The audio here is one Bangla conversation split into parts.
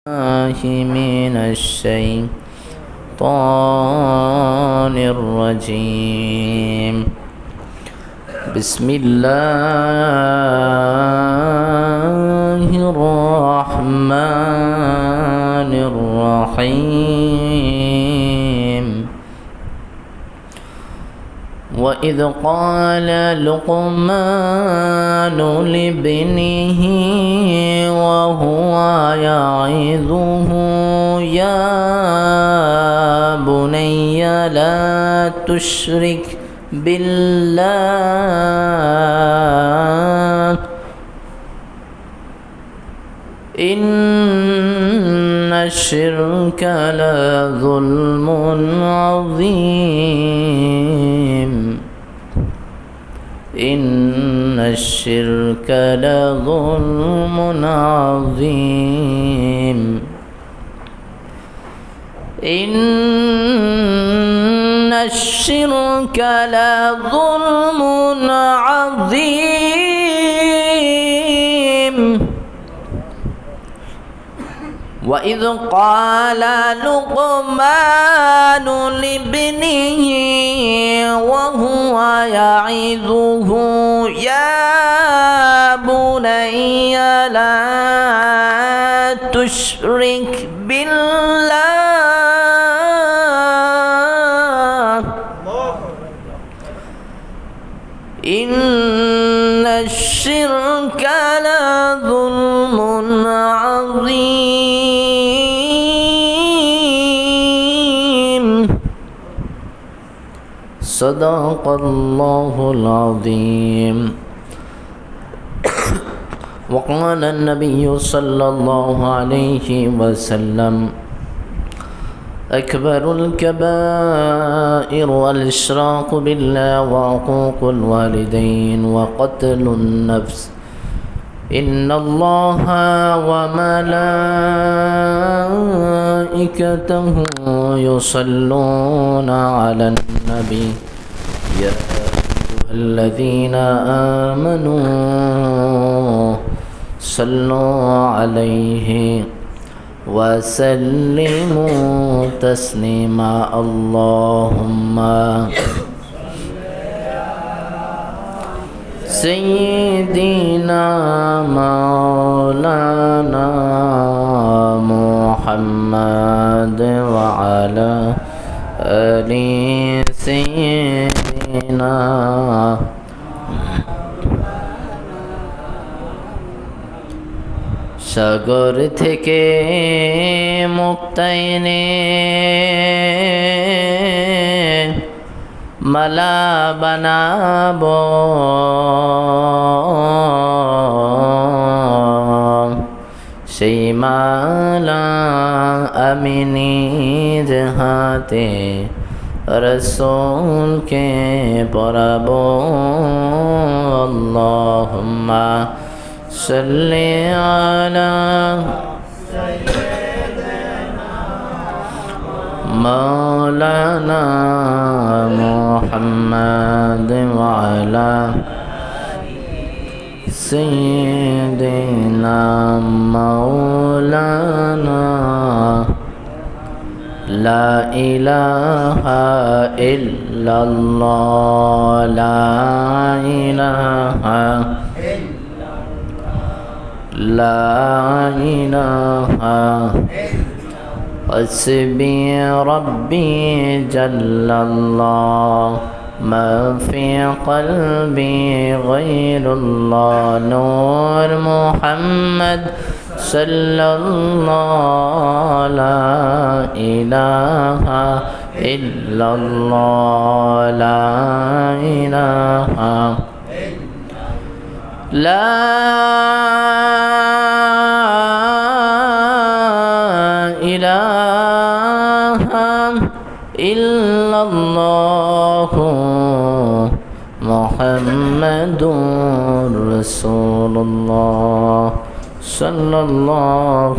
الله من الشيطان الرجيم. بسم الله الرحمن الرحيم. وإذ قال لقمان لابنه وهو يعظه يا بني لا تشرك بالله إن الشرك لظلم عظيم. إن الشرك لظلم عظيم. إن الشرك لظلم عظيم. وإذ قال لقمان لابنه وهو يعظه يا بني لا تشرك بالله إن الشرك لظلم عظيم. صدق الله العظيم. وقال النبي صلى الله عليه وسلم أكبر الكبائر الإشراك بالله وعقوق الوالدين وقتل النفس. إن الله وملائكته يصلون على النبي يا أيها الذين آمنوا صلوا عليه وسلموا تسليما. اللهم سيدنا مولانا محمد وعلى آل سيدنا সাগর থেকে মুক্তাইনে মালা বানাবো সেই মালা আমি নিজ হাতে রসূলকে পরাবো। আল্লাহুম্মা সাল্লি আলা مولانا محمد وعلى سيدنا مولانا لا إله إلا الله لا إله لا إله حسبي ربي جل الله ما في قلبي غير الله نور محمد صلى الله لا إله إلا الله لا إله لا إله إلا الله محمد رسول الله صلى الله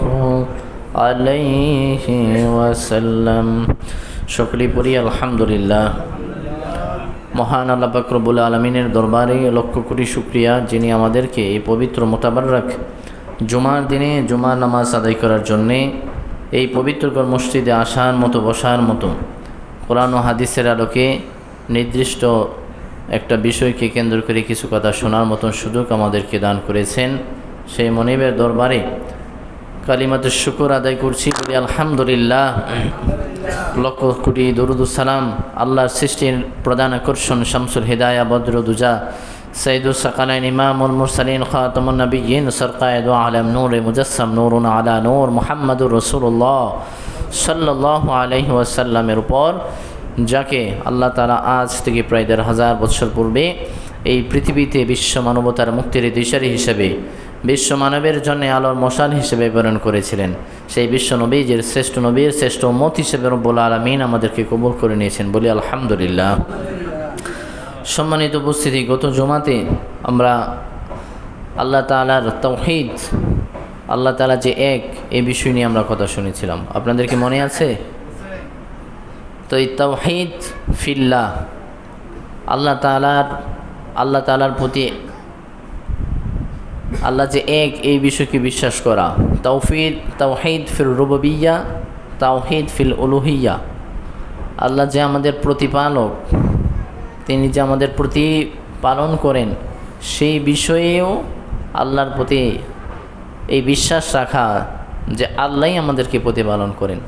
عليه وسلم. সকলে পড়ি আলহামদুলিল্লাহ। মহান আল্লাহ পাক রব্বুল আলামিনের দরবারে লক্ষ কোটি শুকরিয়া, যিনি আমাদেরকে এই পবিত্র মোতাবারক জুমার দিনে জুমার নামাজ আদায় করার জন্যে এই পবিত্রকর মসজিদে আসার মতো, বসার মতো, কোরআন ও হাদিসের আলোকে নির্দিষ্ট একটা বিষয়কে কেন্দ্র করে কিছু কথা শোনার মতন সুযোগ আমাদেরকে দান করেছেন। সেই মনিবের দরবারে কালিমাতুশ শুকর আদায় করছি, বলি আলহামদুলিল্লাহ। লক্ষ কোটি দরুদ সালাম আল্লাহর সৃষ্টির প্রধান আকর্ষণ, শামসুল হিদায়া বদরুদ্দুজা সৈয়দুস সাকালাইন ইমামুল মুরসালিন খাতামুন নবিয়্যিন সরকায়ে দু আলম নূর মুজাসসাম নূরুন আলা নূর মুহাম্মাদুর রাসূলুল্লাহ সাল্লাল্লাহু আলাইহি ওয়াসাল্লামের উপর, যাকে আল্লাহ তাআলা আজ থেকে প্রায় ১,৫০০ বছর পূর্বে এই পৃথিবীতে বিশ্ব মানবতার মুক্তির দিশারি হিসেবে, বিশ্ব মানবের জন্য আলোর মশাল হিসেবে প্রেরণ করেছিলেন। সেই বিশ্ব নবীর শ্রেষ্ঠ নবীর শ্রেষ্ঠ উম্মত হিসেবে রব্বুল আলামিন আমাদেরকে কবুল করে নিয়েছেন, বলি আলহামদুলিল্লাহ। সম্মানিত উপস্থিতি, গত জুমাতে আমরা আল্লাহ তাআলার তাওহীদ, আল্লাহ তাআলা যে এক, এই বিষয় নিয়ে আমরা কথা শুনেছিলাম। আপনাদের কি মনে আছে? তো এই তাওহীদ ফিল্লাহ, আল্লাহ তাআলার প্রতি আল্লাহ যে এক, এই বিষয়কে বিশ্বাস করা। তাওহীদ ফিল রুবুবিয়্যা, তাওহীদ ফিল উলুহিয়্যা। আল্লাহ যে আমাদের প্রতিপালক, তিনি যে আমাদের প্রতিপালন করেন, সেই বিষয়েও আল্লাহর প্রতি এই বিশ্বাস রাখা যে আল্লাহই আমাদেরকে প্রতিপালন করেন,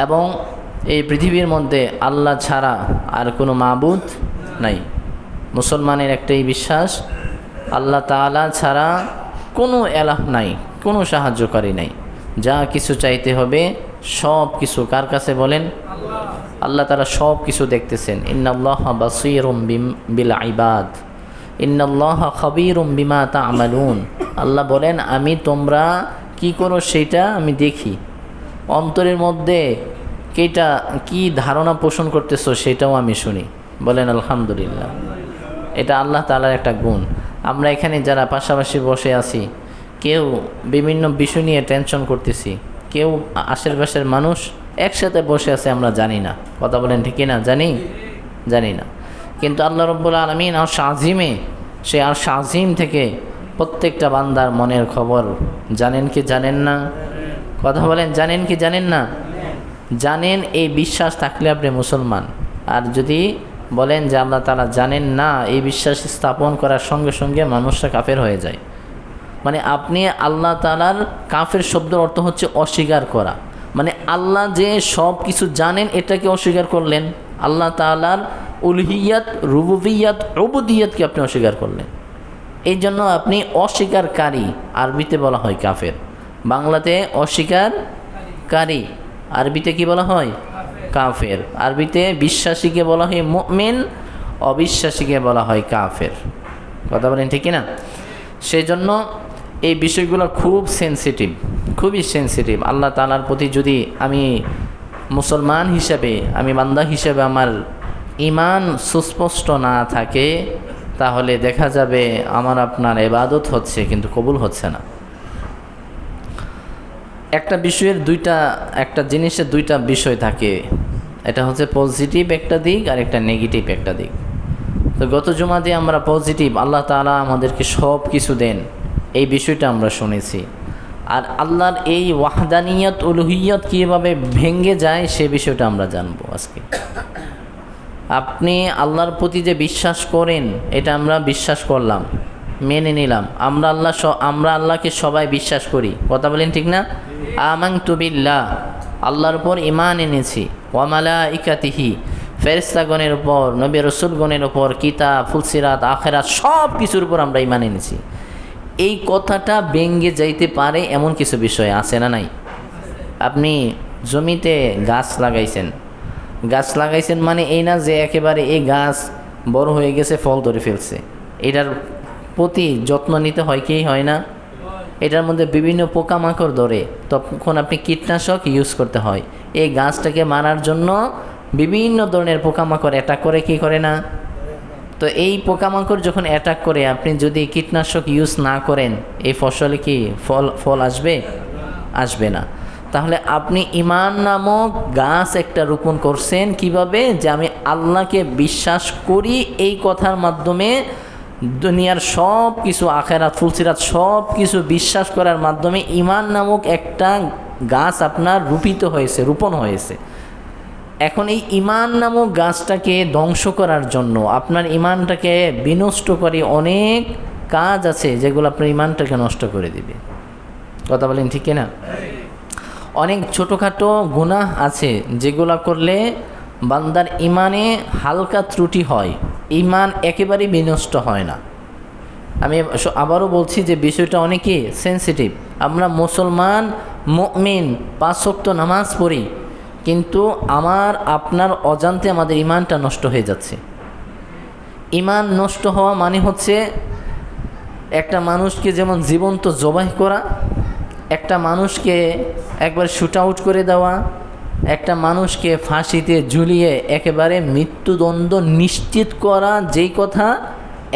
এবং এই পৃথিবীর মধ্যে আল্লাহ ছাড়া আর কোনো মাবুদ নাই। মুসলমানের একটাই বিশ্বাস, আল্লাহ তাআলা ছাড়া কোনো এলাহ নাই, কোনো সাহায্যকারী নাই। যা কিছু চাইতে হবে সব কিছু কার কাছে বলেন? আল্লাহ তাআলা সব কিছু দেখতেছেন। ইন্নাল্লাহা বাসীরুম বিল ইবাদ, ইন্নাল্লাহা খাবীরুম বিমা তা'মালুন। আল্লাহ বলেন, আমি তোমরা কি করো সেটা আমি দেখি, অন্তরের মধ্যে কি ধারণা পোষণ করতেছো সেটাও আমি শুনি। বলেন আলহামদুলিল্লাহ। এটা আল্লাহ তাআলার একটা গুণ। আমরা এখানে যারা পাশাপাশি বসে আছি, কেউ বিভিন্ন বিষয় নিয়ে টেনশন করতেছি, কেউ আশেপাশের মানুষ একসাথে বসে আছে, আমরা জানি না। কথা বলেন ঠিক না? জানি না। কিন্তু আল্লাহ রাব্বুল আলামিন আরশ আজিমে, সেই আরশ আজিম থেকে প্রত্যেকটা বান্দার মনের খবর জানেন কি জানেন না? কথা বলেন, জানেন কি জানেন না? জানেন। এই বিশ্বাস থাকলে আপনি মুসলমান। আর যদি বলেন যে আল্লাহ তাআলা জানেন না, এই বিশ্বাস স্থাপন করার সঙ্গে সঙ্গে মানুষরা কাফের হয়ে যায়। মানে আপনি আল্লাহ তাআলার, কাফের শব্দের অর্থ হচ্ছে অস্বীকার করা। মানে আল্লাহ যে সব কিছু জানেন এটাকে অস্বীকার করলেন। আল্লাহ তাআলার উলুহিয়াত, রুবুবিয়াত, উবুদিয়াতকে আপনি অস্বীকার করলেন। এই জন্য আপনি অস্বীকারী, আরবিতে বলা হয় কাফের। বাংলাতে অস্বীকারী, আরবিতে কি বলা হয়? কাফের। আরবিতে বিশ্বাসীকে বলা হয় মুমিন, অবিশ্বাসীকে বলা হয় কাফের। কথা বলেন ঠিক না? সেই জন্য এই বিষয়গুলো খুব সেন্সিটিভ, খুবই সেন্সিটিভ। আল্লাহ তাআলার প্রতি যদি আমি মুসলমান হিসেবে, আমি বান্দা হিসেবে আমার ঈমান সুস্পষ্ট না থাকে, তাহলে দেখা যাবে আমার আপনার ইবাদত হচ্ছে কিন্তু কবুল হচ্ছে না। একটা জিনিসের দুইটা বিষয় থাকে, এটা হচ্ছে পজিটিভ একটা দিক আর একটা নেগেটিভ একটা দিক। তো গত জুমা দিয়ে আমরা পজিটিভ, আল্লাহ তাআলা আমাদেরকে সব কিছু দেন, এই বিষয়টা আমরা শুনেছি। আর আল্লাহর এই ওয়াহদানিয়ত, উলুহিয়ত কীভাবে ভেঙে যায় সে বিষয়টা আমরা জানবো আজকে। আপনি আল্লাহর প্রতি যে বিশ্বাস করেন, এটা আমরা বিশ্বাস করলাম, মেনে নিলাম। আমরা আল্লাহকে সবাই বিশ্বাস করি। কথা বলেন ঠিক না? আমানতু বিল্লাহ, আল্লাহর উপর ঈমান এনেছি। ওয়া মালাইকাতিহি, ফেরেশতাগণের উপর, নবী রাসূলগণের উপর, কিতাব, ফুলসিরাত, আখিরাত, সব কিছুর উপর আমরা ঈমান এনেছি। এই কথাটা ভেঙে যাইতে পারে এমন কিছু বিষয় আছে না নাই? আপনি জমিতে গাছ লাগাইছেন মানে এই না যে একেবারে এই গাছ বড় হয়ে গেছে, ফল ধরে ফেলছে। এটার প্রতি যত্ন নিতে হয় কি হয় না? এটার মধ্যে বিভিন্ন পোকামাকড় ধরে, তখন আপনি কীটনাশক ইউজ করতে হয়। এই গাছটাকে মারার জন্য বিভিন্ন ধরনের পোকামাকড় অ্যাটাক করে, কি করে না? তো এই পোকামাকড় যখন অ্যাটাক করে, আপনি যদি কীটনাশক ইউজ না করেন, এই ফসলে কি ফল আসবে না। তাহলে আপনি ঈমান নামক গাছ একটা রোপণ করছেন কিভাবে? যে আমি আল্লাহকে বিশ্বাস করি, এই কথার মাধ্যমে দুনিয়ার সব কিছু, আখেরাত, ফুলসিরাত সব কিছু বিশ্বাস করার মাধ্যমে ঈমান নামক একটা গাছ আপনার রোপণ হয়েছে। এখন এই ঈমান নামক গাছটাকে ধ্বংস করার জন্য, আপনার ঈমানটাকে বিনষ্ট করে অনেক কাজ আছে যেগুলো আপনার ঈমানটাকে নষ্ট করে দিবে। কথা বলেন ঠিক না? অনেক ছোটোখাটো গুনাহ আছে যেগুলো করলে বান্দার ঈমানে হালকা ত্রুটি হয়, ঈমান একেবারেই বিনষ্ট হয় না। আমি আবারও বলছি যে বিষয়টা অনেকই সেন্সিটিভ। আমরা মুসলমান, মুমিন, 5 ওয়াক্ত নামাজ পড়ি, কিন্তু আপনার অজান্তে আমাদের ঈমানটা নষ্ট হয়ে যাচ্ছে। ঈমান নষ্ট হওয়া মানে হচ্ছে একটা মানুষকে যেমন জীবন্ত জবাই করা, একটা মানুষকে একবার শুট আউট করে দেওয়া, একটা মানুষকে ফাঁসিতে ঝুলিয়ে একেবারে মৃত্যুদণ্ড নিশ্চিত করা, যেই কথা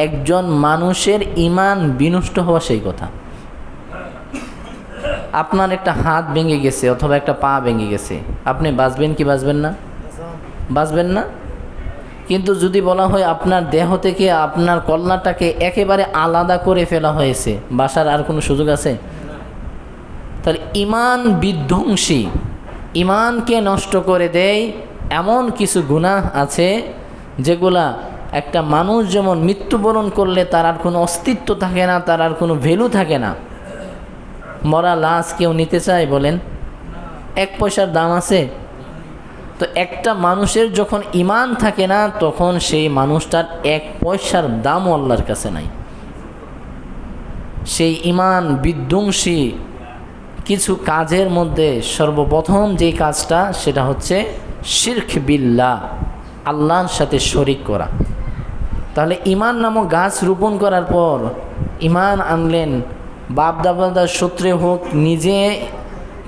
একজন মানুষের ঈমান বিনষ্ট হওয়া সেই কথা। আপনার একটা হাত ভেঙে গেছে অথবা একটা পা ভেঙে গেছে, আপনি বাঁচবেন কি বাঁচবেন না? বাঁচবেন না। কিন্তু যদি বলা হয় আপনার দেহ থেকে আপনার কল্যাণটাকে একেবারে আলাদা করে ফেলা হয়েছে, বাঁচার আর কোনো সুযোগ আছে? তাহলে ঈমান বিধ্বংসী, ঈমানকে নষ্ট করে দেয় এমন কিছু গুনাহ আছে যেগুলা একটা মানুষ যেমন মৃত্যুবরণ করলে তার আর কোনো অস্তিত্ব থাকে না, তার আর কোনো ভ্যালু থাকে না। মরা লাশ কেউ নিতে চায় বলেন? 1 পয়সার দাম আছে? তো একটা মানুষের যখন ঈমান থাকে না, তখন সেই মানুষটার 1 পয়সার দামও আল্লাহর কাছে নাই। সেই ঈমান বিধ্বংসী কিছু কাজের মধ্যে সর্বপ্রথম যেই কাজটা, সেটা হচ্ছে শিরক বিল্লাহ, আল্লাহর সাথে শরিক করা। তাহলে ঈমান নামক গাছ রোপণ করার পর ঈমান আনলেন, বাপ দাদার সূত্রে হোক, নিজে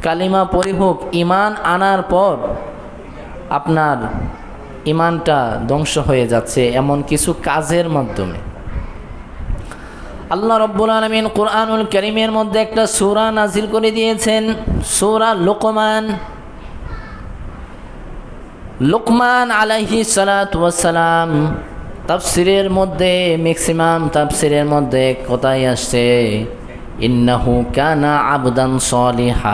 কালিমা পড়ে হোক, ঈমান আনার পর আপনার ঈমানটা ধ্বংস হয়ে যাচ্ছে এমন কিছু কাজের মাধ্যমে। আল্লাহ রাব্বুল আলামিন কুরআনুল কারীমের মধ্যে একটা সূরা নাজিল করে দিয়েছেন, সূরা লোকমান। লোকমান আলাইহিস সালাতু ওয়াস সালাম তাফসিরের মধ্যে, ম্যাক্সিমাম তাফসিরের মধ্যে কথাই আসছে, ইন্নাহু কানা আবদান সলিহা।